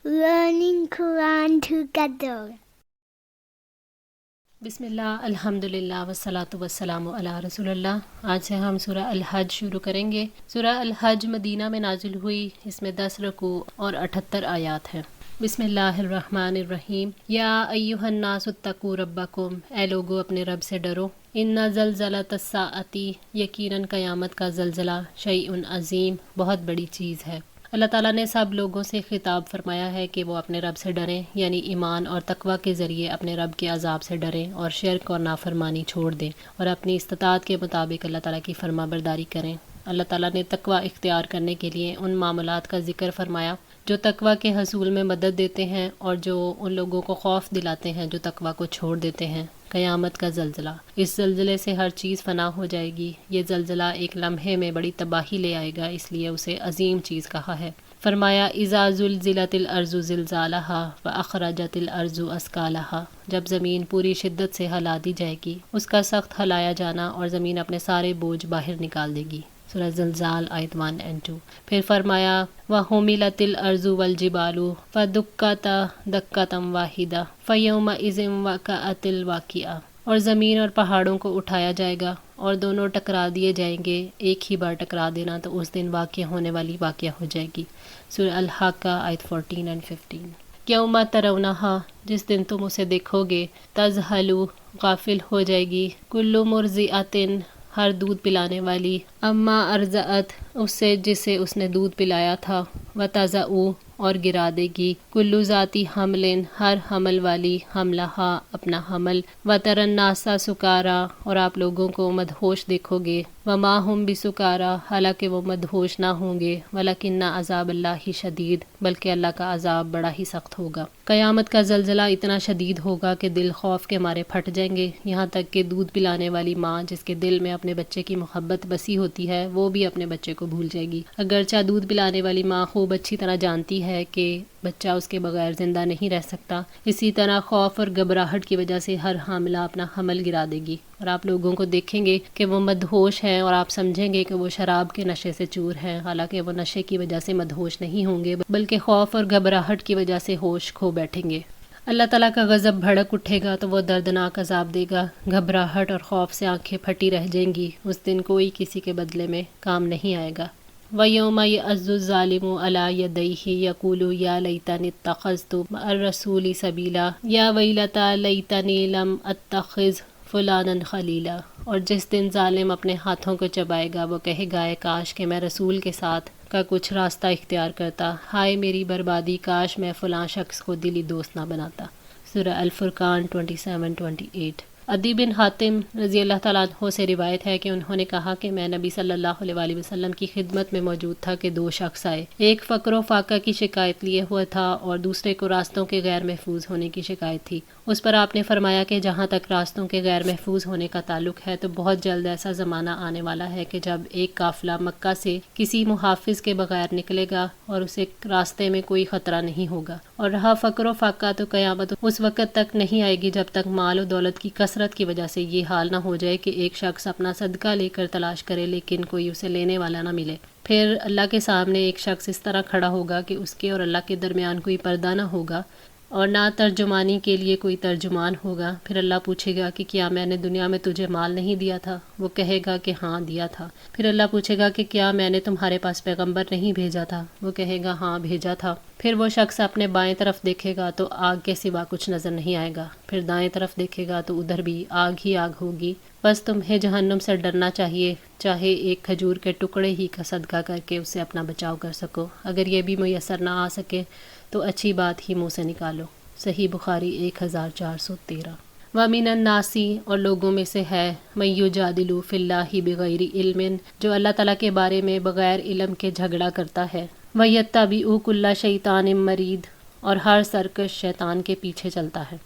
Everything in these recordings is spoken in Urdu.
learning Quran together. بسم اللہ الحمدللہ والصلاۃ والسلام علی رسول اللہ۔ آج سے ہم سورہ الحج شروع کریں گے۔ سورہ الحج مدینہ میں نازل ہوئی، اس میں 10 رکوع اور 78 آیات ہیں۔ بسم اللہ الرحمن الرحیم۔ یا ایہا الناس اتقوا ربکم، اے لوگو اپنے رب سے ڈرو۔ ان زلزلۃ الساعۃ، یقیناً قیامت کا زلزلہ، شیء عظیم، بہت بڑی چیز ہے۔ اللہ تعالیٰ نے سب لوگوں سے خطاب فرمایا ہے کہ وہ اپنے رب سے ڈریں، یعنی ایمان اور تقوی کے ذریعے اپنے رب کے عذاب سے ڈریں اور شرک اور نافرمانی چھوڑ دیں اور اپنی استطاعت کے مطابق اللہ تعالیٰ کی فرما برداری کریں۔ اللہ تعالیٰ نے تقوی اختیار کرنے کے لیے ان معاملات کا ذکر فرمایا جو تقوی کے حصول میں مدد دیتے ہیں اور جو ان لوگوں کو خوف دلاتے ہیں جو تقوی کو چھوڑ دیتے ہیں۔ قیامت کا زلزلہ، اس زلزلے سے ہر چیز فنا ہو جائے گی۔ یہ زلزلہ ایک لمحے میں بڑی تباہی لے آئے گا، اس لیے اسے عظیم چیز کہا ہے۔ فرمایا اذا زلزلت الارض زلزالها واخرجت الارض اثقالها، جب زمین پوری شدت سے ہلا دی جائے گی، اس کا سخت ہلایا جانا اور زمین اپنے سارے بوجھ باہر نکال دے گی۔ سورہ زلزال آیت 1 and 2۔ پھر فرمایا وَحُمِلَتِ الْأَرْضُ وَالْجِبَالُ فَدُكَّتَا دَكَّةً وَاحِدَةً فَيَوْمَئِذٍ وَقَعَتِ الْوَاقِعَةُ، اور زمین اور پہاڑوں کو اٹھایا جائے گا اور دونوں ٹکرا دیے جائیں گے، ایک ہی بار ٹکرا دینا تو اس دن واقع ہونے والی واقعہ ہو جائے گی۔ سورہ الحاقہ آیت 14 and 15۔ یوم ترونہا، جس دن تم اسے دیکھو گے، تذہلو، غافل ہو جائے گی، کل مرضعۃ، ہر دودھ پلانے والی، اما ارضعت، اس سے جسے اس نے دودھ پلایا تھا، وتضع، اور گرا دے گی، کل ذاتی حمل، ہر حمل والی، حملہا، اپنا حمل، وتری الناس سکارا، اور آپ لوگوں کو مدہوش دیکھو گے، وما ہم بسکارا، حالانکہ وہ مدہوش نہ ہوں گے، ولکن عذاب اللہ شدید، بلکہ اللہ کا عذاب بڑا ہی سخت ہوگا۔ قیامت کا زلزلہ اتنا شدید ہوگا کہ دل خوف کے مارے پھٹ جائیں گے، یہاں تک کہ دودھ پلانے والی ماں جس کے دل میں اپنے بچے کی محبت بسی ہوتی ہے وہ بھی اپنے بچے کو بھول جائے گی۔ اگرچہ دودھ پلانے والی ماں خوب اچھی طرح جانتی ہے کہ بچہ اس کے بغیر زندہ نہیں رہ سکتا، اسی طرح خوف اور گھبراہٹ کی وجہ سے ہر حاملہ اپنا حمل گرا دے گی، اور آپ لوگوں کو دیکھیں گے کہ وہ مدہوش ہیں اور آپ سمجھیں گے کہ وہ شراب کے نشے سے چور ہیں، حالانکہ وہ نشے کی وجہ سے مدہوش نہیں ہوں گے بلکہ خوف اور گھبراہٹ کی وجہ سے ہوش کھو بیٹھیں گے۔ اللہ تعالیٰ کا غضب بھڑک اٹھے گا تو وہ دردناک عذاب دے گا، گھبراہٹ اور خوف سے آنکھیں پھٹی رہ جائیں گی، اس دن کوئی کسی کے بدلے میں کام نہیں آئے گا۔ وَيَوْمَ يَعَضُّ الظَّالِمُ عَلَىٰ يَدَيْهِ يَقُولُ يَا لَيْتَنِي اتَّخَذْتُ مَعَ الرَّسُولِ سَبِيلًا يَا وَيْلَتَىٰ لَيْتَنِي لَمْ أَتَّخِذْ فُلَانًا خَلِيلًا، اور جس دن ظالم اپنے ہاتھوں کو چبائے گا وہ کہے گا اے کاش کہ میں رسول کے ساتھ کا کچھ راستہ اختیار کرتا، ہائے میری بربادی، کاش میں فلاں شخص کو دلی دوست نہ بناتا۔ سورہ الفرقان 27-28۔ عدی بن حاتم رضی اللہ تعالیٰ عنہ سے روایت ہے کہ انہوں نے کہا کہ میں نبی صلی اللہ علیہ وآلہ وسلم کی خدمت میں موجود تھا کہ 2 شخص آئے، ایک فقر و فاقہ کی شکایت لیے ہوا تھا اور دوسرے کو راستوں کے غیر محفوظ ہونے کی شکایت تھی۔ اس پر آپ نے فرمایا کہ جہاں تک راستوں کے غیر محفوظ ہونے کا تعلق ہے تو بہت جلد ایسا زمانہ آنے والا ہے کہ جب ایک قافلہ مکہ سے کسی محافظ کے بغیر نکلے گا اور اسے راستے میں کوئی خطرہ نہیں ہوگا، اور رہا فقر و فاقہ تو قیامت اس وقت تک نہیں آئے گی جب تک مال و دولت کی کثرت کی وجہ سے یہ حال نہ ہو جائے کہ ایک شخص اپنا صدقہ لے کر تلاش کرے لیکن کوئی اسے لینے والا نہ ملے۔ پھر اللہ کے سامنے ایک شخص اس طرح کھڑا ہوگا کہ اس کے اور اللہ کے درمیان کوئی پردہ نہ ہوگا اور نہ ترجمانی کے لیے کوئی ترجمان ہوگا۔ پھر اللہ پوچھے گا کہ کیا میں نے دنیا میں تجھے مال نہیں دیا تھا؟ وہ کہے گا کہ ہاں دیا تھا۔ پھر اللہ پوچھے گا کہ کیا میں نے تمہارے پاس پیغمبر نہیں بھیجا تھا؟ وہ کہے گا ہاں بھیجا تھا۔ پھر وہ شخص اپنے بائیں طرف دیکھے گا تو آگ کے سوا کچھ نظر نہیں آئے گا، پھر دائیں طرف دیکھے گا تو ادھر بھی آگ ہی آگ ہوگی۔ بس تمہیں جہنم سے ڈرنا چاہیے، چاہے ایک کھجور کے ٹکڑے ہی کا صدقہ کر کے اس سے اپنا بچاؤ کر سکو، اگر یہ بھی میسر نہ آ سکے تو اچھی بات ہی منہ سے نکالو۔ صحیح بخاری 1413۔ وَمِنَ النَّاسِ، اور لوگوں میں سے ہے، مَن یُجادلُ فِی اللہِ بِغَیْرِ عِلْمٍ، جو اللہ تعالیٰ کے بارے میں بغیر علم کے جھگڑا کرتا ہے، وَیَتَّبِعُ کُلَّ شَیْطَانٍ مَرِیدٍ، اور ہر سرکش شیطان کے پیچھے چلتا ہے۔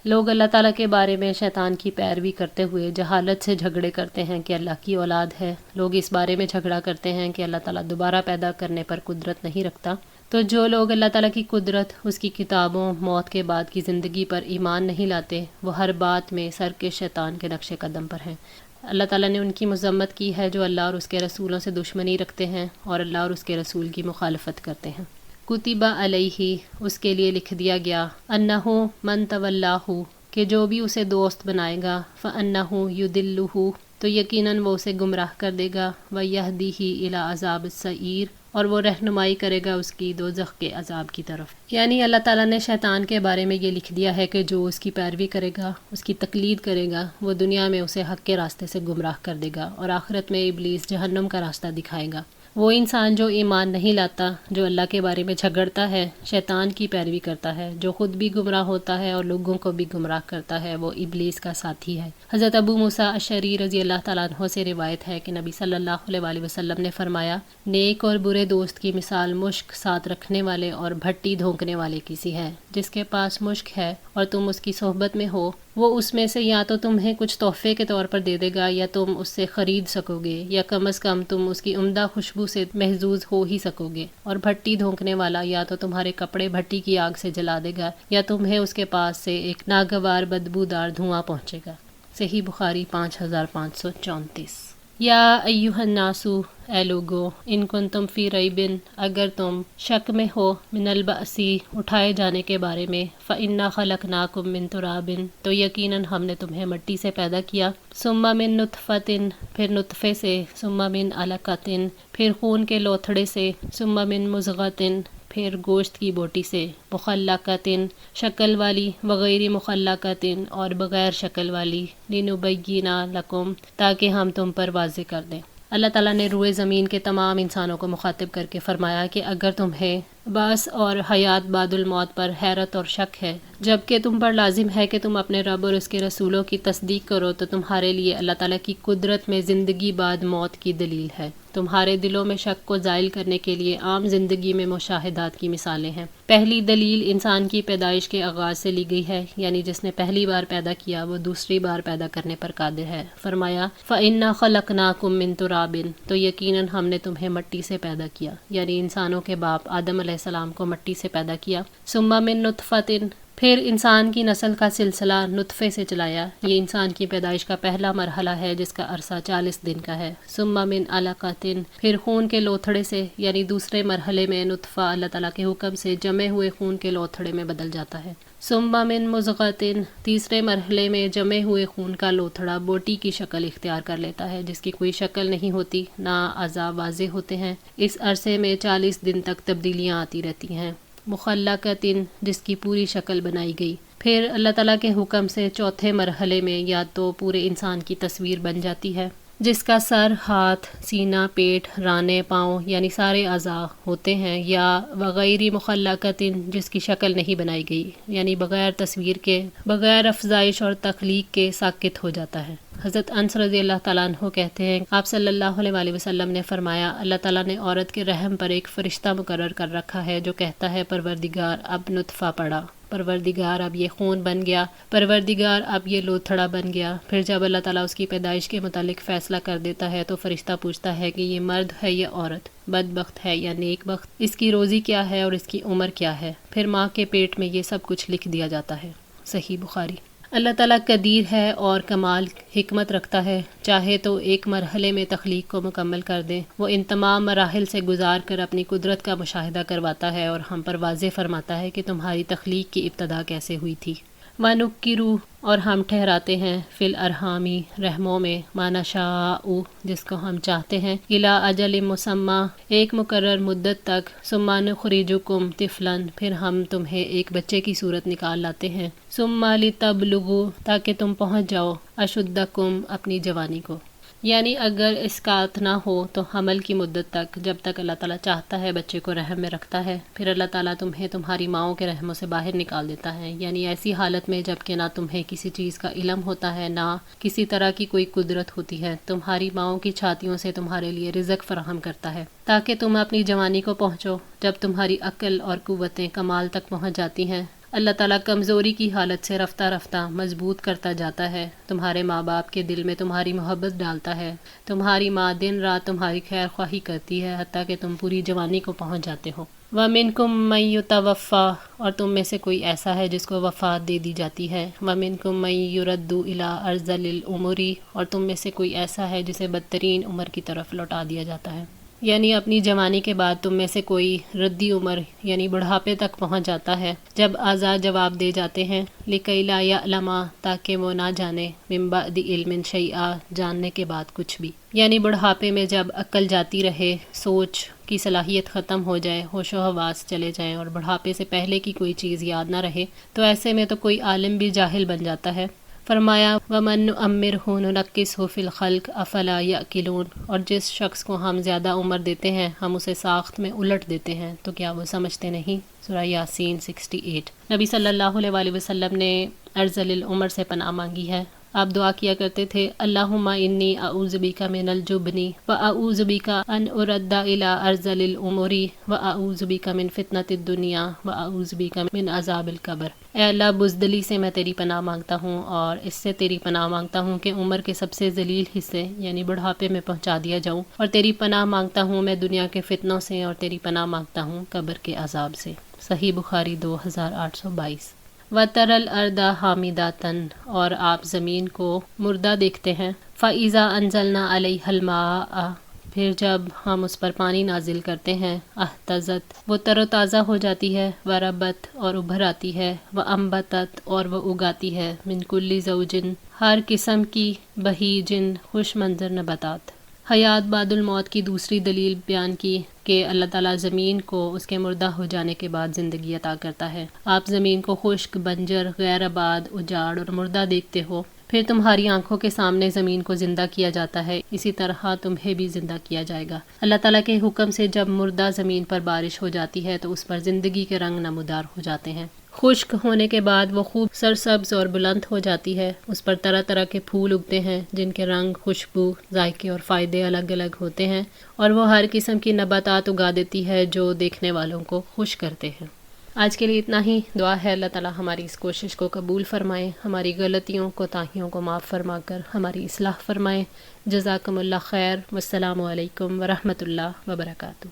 لوگ اللہ تعالیٰ کے بارے میں شیطان کی پیروی کرتے ہوئے جہالت سے جھگڑے کرتے ہیں کہ اللہ کی اولاد ہے، لوگ اس بارے میں جھگڑا کرتے ہیں کہ اللہ تعالیٰ دوبارہ پیدا کرنے پر قدرت نہیں رکھتا۔ تو جو لوگ اللہ تعالیٰ کی قدرت، اس کی کتابوں، موت کے بعد کی زندگی پر ایمان نہیں لاتے، وہ ہر بات میں سر کے شیطان کے نقش قدم پر ہیں۔ اللہ تعالیٰ نے ان کی مذمت کی ہے جو اللہ اور اس کے رسولوں سے دشمنی رکھتے ہیں اور اللہ اور اس کے رسول کی مخالفت کرتے ہیں۔ کتبہ علیہ اس کے لیے لکھ دیا گیا، انہ من تولاہ کہ جو بھی اسے دوست بنائے گا، فانہ یضلہ تو یقیناً وہ اسے گمراہ کر دے گا، ویہدیہ الی عذاب السعیر اور وہ رہنمائی کرے گا اس کی دوزخ کے عذاب کی طرف۔ یعنی اللہ تعالیٰ نے شیطان کے بارے میں یہ لکھ دیا ہے کہ جو اس کی پیروی کرے گا، اس کی تقلید کرے گا، وہ دنیا میں اسے حق کے راستے سے گمراہ کر دے گا اور آخرت میں ابلیس جہنم کا راستہ دکھائے گا۔ وہ انسان جو ایمان نہیں لاتا، جو اللہ کے بارے میں جھگڑتا ہے، شیطان کی پیروی کرتا ہے، جو خود بھی گمراہ ہوتا ہے اور لوگوں کو بھی گمراہ کرتا ہے، وہ ابلیس کا ساتھی ہے۔ حضرت ابو موسیٰ اشعری رضی اللہ تعالیٰ عنہ سے روایت ہے کہ نبی صلی اللہ علیہ وآلہ وسلم نے فرمایا، نیک اور برے دوست کی مثال مشک ساتھ رکھنے والے اور بھٹی دھونکنے والے کی سی ہے۔ جس کے پاس مشک ہے اور تم اس کی صحبت میں ہو، وہ اس میں سے یا تو تمہیں کچھ تحفے کے طور پر دے دے گا یا تم اس سے خرید سکو گے، یا کم از کم تم اس کی عمدہ خوشبو سے محظوظ ہو ہی سکو گے، اور بھٹی دھونکنے والا یا تو تمہارے کپڑے بھٹی کی آگ سے جلا دے گا یا تمہیں اس کے پاس سے ایک ناگوار بدبودار دھواں پہنچے گا۔ صحیح بخاری 5534۔ یا ایھا الناس اے لوگو، ان کنتم فی ریب اگر تم شک میں ہو، من البعث اٹھائے جانے کے بارے میں، فانا خلقناکم من تراب تو یقیناً ہم نے تمہیں مٹی سے پیدا کیا، ثم من نطفۃ پھر نطفے سے، ثم من علقۃ پھر خون کے لوتھڑے سے، ثم من مضغۃ پھر گوشت کی بوٹی سے، مخلقۃ شکل والی، وغیر مخلقۃ اور بغیر شکل والی، لنبین لکم تاکہ ہم تم پر واضح کر دیں۔ اللہ تعالیٰ نے روئے زمین کے تمام انسانوں کو مخاطب کر کے فرمایا کہ اگر تمہیں بعث اور حیات بعد الموت پر حیرت اور شک ہے، جبکہ تم پر لازم ہے کہ تم اپنے رب اور اس کے رسولوں کی تصدیق کرو، تو تمہارے لیے اللہ تعالیٰ کی قدرت میں زندگی بعد موت کی دلیل ہے۔ تمہارے دلوں میں شک کو زائل کرنے کے لیے عام زندگی میں مشاہدات کی مثالیں ہیں۔ پہلی دلیل انسان کی پیدائش کے آغاز سے لی گئی ہے، یعنی جس نے پہلی بار پیدا کیا وہ دوسری بار پیدا کرنے پر قادر ہے۔ فرمایا فَإِنَّا خَلَقْنَاكُم مِّن تُرَابٍ تو یقیناً ہم نے تمہیں مٹی سے پیدا کیا، یعنی انسانوں کے باپ آدم علیہ السلام کو مٹی سے پیدا کیا۔ ثُمَّ مِن نُطْفَةٍ پھر انسان کی نسل کا سلسلہ نطفے سے چلایا، یہ انسان کی پیدائش کا پہلا مرحلہ ہے جس کا عرصہ 40 دن کا ہے۔ ثم من علقۃ پھر خون کے لوتھڑے سے، یعنی دوسرے مرحلے میں نطفہ اللہ تعالیٰ کے حکم سے جمے ہوئے خون کے لوتھڑے میں بدل جاتا ہے۔ ثم من مضغۃ تیسرے مرحلے میں جمے ہوئے خون کا لوتھڑا بوٹی کی شکل اختیار کر لیتا ہے، جس کی کوئی شکل نہیں ہوتی، نہ اعضاء واضح ہوتے ہیں۔ اس عرصے میں 40 دن تک تبدیلیاں آتی رہتی ہیں۔ مخلقۃ جس کی پوری شکل بنائی گئی۔ پھر اللہ تعالیٰ کے حکم سے چوتھے مرحلے میں یا تو پورے انسان کی تصویر بن جاتی ہے، جس کا سر، ہاتھ، سینہ، پیٹ، رانے، پاؤں یعنی سارے اعضاء ہوتے ہیں، یا وغیر مخلقۃ جس کی شکل نہیں بنائی گئی، یعنی بغیر تصویر کے، بغیر افزائش اور تخلیق کے ساکت ہو جاتا ہے۔ حضرت انس رضی اللہ تعالیٰ عنہ کہتے ہیں آپ صلی اللہ علیہ وآلہ وسلم نے فرمایا اللہ تعالیٰ نے عورت کے رحم پر ایک فرشتہ مقرر کر رکھا ہے جو کہتا ہے پروردگار اب نطفہ پڑا، پروردگار اب یہ خون بن گیا، پروردگار اب یہ لوتھڑا بن گیا۔ پھر جب اللہ تعالیٰ اس کی پیدائش کے متعلق فیصلہ کر دیتا ہے تو فرشتہ پوچھتا ہے کہ یہ مرد ہے یا عورت، بدبخت ہے یا نیک بخت، اس کی روزی کیا ہے اور اس کی عمر کیا ہے۔ پھر ماں کے پیٹ میں یہ سب کچھ لکھ دیا جاتا ہے۔ صحیح بخاری۔ اللہ تعالیٰ قدیر ہے اور کمال حکمت رکھتا ہے، چاہے تو ایک مرحلے میں تخلیق کو مکمل کر دے، وہ ان تمام مراحل سے گزار کر اپنی قدرت کا مشاہدہ کرواتا ہے اور ہم پر واضح فرماتا ہے کہ تمہاری تخلیق کی ابتدا کیسے ہوئی تھی۔ وَنُكِّرُ اور ہم ٹھہراتے ہیں فی الارحامی رحموں میں، مَا نَشَاءُ جس کو ہم چاہتے ہیں، اِلیٰ اَجَلٍ مُّسَمًّى ایک مقرر مدت تک، ثُمَّ نُخْرِجُكُمْ طِفْلًا پھر ہم تمہیں ایک بچے کی صورت نکال لاتے ہیں، ثُمَّ لِتَبْلُغُوا تاکہ تم پہنچ جاؤ، أَشُدَّكُمْ اپنی جوانی کو، یعنی اگر اسقاط نہ ہو تو حمل کی مدت تک، جب تک اللہ تعالیٰ چاہتا ہے بچے کو رحم میں رکھتا ہے، پھر اللہ تعالیٰ تمہیں تمہاری ماؤں کے رحموں سے باہر نکال دیتا ہے، یعنی ایسی حالت میں جب کہ نہ تمہیں کسی چیز کا علم ہوتا ہے، نہ کسی طرح کی کوئی قدرت ہوتی ہے، تمہاری ماؤں کی چھاتیوں سے تمہارے لیے رزق فراہم کرتا ہے تاکہ تم اپنی جوانی کو پہنچو۔ جب تمہاری عقل اور قوتیں کمال تک پہنچ جاتی ہیں، اللہ تعالیٰ کمزوری کی حالت سے رفتہ رفتہ مضبوط کرتا جاتا ہے، تمہارے ماں باپ کے دل میں تمہاری محبت ڈالتا ہے، تمہاری ماں دن رات تمہاری خیر خواہی کرتی ہے حتیٰ کہ تم پوری جوانی کو پہنچ جاتے ہو۔ وَمِنْكُمْ مَن يُتَوَفَّى اور تم میں سے کوئی ایسا ہے جس کو وفات دے دی جاتی ہے، وَمِنْكُمْ مَن يُرَدُّ إِلَىٰ أَرْذَلِ الْأُمُورِ اور تم میں سے کوئی ایسا ہے جسے بدترین عمر کی طرف لوٹا دیا جاتا ہے۔ یعنی اپنی جوانی کے بعد تم میں سے کوئی ردی عمر یعنی بڑھاپے تک پہنچ جاتا ہے جب اعضاء جواب دے جاتے ہیں لِكَيْ لَا يَعْلَمَ تاکہ وہ نہ جانے مِن بَعْدِ عِلْمٍ شَيْئًا جاننے کے بعد کچھ بھی، یعنی بڑھاپے میں جب عقل جاتی رہے، سوچ کی صلاحیت ختم ہو جائے، ہوش و حواس چلے جائیں اور بڑھاپے سے پہلے کی کوئی چیز یاد نہ رہے، تو ایسے میں تو کوئی عالم بھی جاہل بن جاتا ہے۔ فرمایا وَمَن نُعَمِّرْهُ نُنَكِّسْهُ فِي الْخَلْقِ أَفَلَا يَأْكِلُونَ، اور جس شخص کو ہم زیادہ عمر دیتے ہیں ہم اسے ساخت میں الٹ دیتے ہیں تو کیا وہ سمجھتے نہیں؟ سورہ یاسین 68۔ نبی صلی اللہ علیہ وآلہ وسلم نے ارذل العمر سے پناہ مانگی ہے۔ آپ دعا کیا کرتے تھے اللہم انی اعوذ بک من الجبن واعوذ بک ان ارد الی ارذل العمر واعوذ بک من فتنۃ الدنیا واعوذ بک من عذاب القبر۔ اے اللہ بزدلی سے میں تیری پناہ مانگتا ہوں اور اس سے تیری پناہ مانگتا ہوں کہ عمر کے سب سے ذلیل حصے یعنی بڑھاپے میں پہنچا دیا جاؤں، اور تیری پناہ مانگتا ہوں میں دنیا کے فتنوں سے، اور تیری پناہ مانگتا ہوں قبر کے عذاب سے۔ صحیح بخاری 2822۔ وَتَرَى الْأَرْضَ حَامِدَةً، اور آپ زمین کو مردہ دیکھتے ہیں۔ فَإِذَا أَنزَلْنَا عَلَيْهَا الْمَاءَ، پھر جب ہم اس پر پانی نازل کرتے ہیں، اہتزت، وہ تر و تازہ ہو جاتی ہے، وربت، اور ابھر آتی ہے، وَأَنبَتَت، اور وہ اگاتی ہے، من کل زوجن، ہر قسم کی بہیجن، خوش منظر نباتات۔ حیات بعد الموت کی دوسری دلیل بیان کی کہ اللہ تعالیٰ زمین کو اس کے مردہ ہو جانے کے بعد زندگی عطا کرتا ہے۔ آپ زمین کو خشک، بنجر، غیر آباد، اجاڑ اور مردہ دیکھتے ہو، پھر تمہاری آنکھوں کے سامنے زمین کو زندہ کیا جاتا ہے، اسی طرح تمہیں بھی زندہ کیا جائے گا۔ اللہ تعالیٰ کے حکم سے جب مردہ زمین پر بارش ہو جاتی ہے تو اس پر زندگی کے رنگ نمودار ہو جاتے ہیں۔ خشک ہونے کے بعد وہ خوب سرسبز اور بلند ہو جاتی ہے، اس پر طرح طرح کے پھول اگتے ہیں جن کے رنگ، خوشبو، ذائقے اور فائدے الگ الگ ہوتے ہیں، اور وہ ہر قسم کی نباتات اگا دیتی ہے جو دیکھنے والوں کو خوش کرتے ہیں۔ آج کے لیے اتنا ہی۔ دعا ہے اللہ تعالیٰ ہماری اس کوشش کو قبول فرمائے، ہماری غلطیوں کوتاہیوں کو معاف فرما کر ہماری اصلاح فرمائے۔ جزاکم اللہ خیر، والسلام علیکم ورحمۃ اللہ وبرکاتہ۔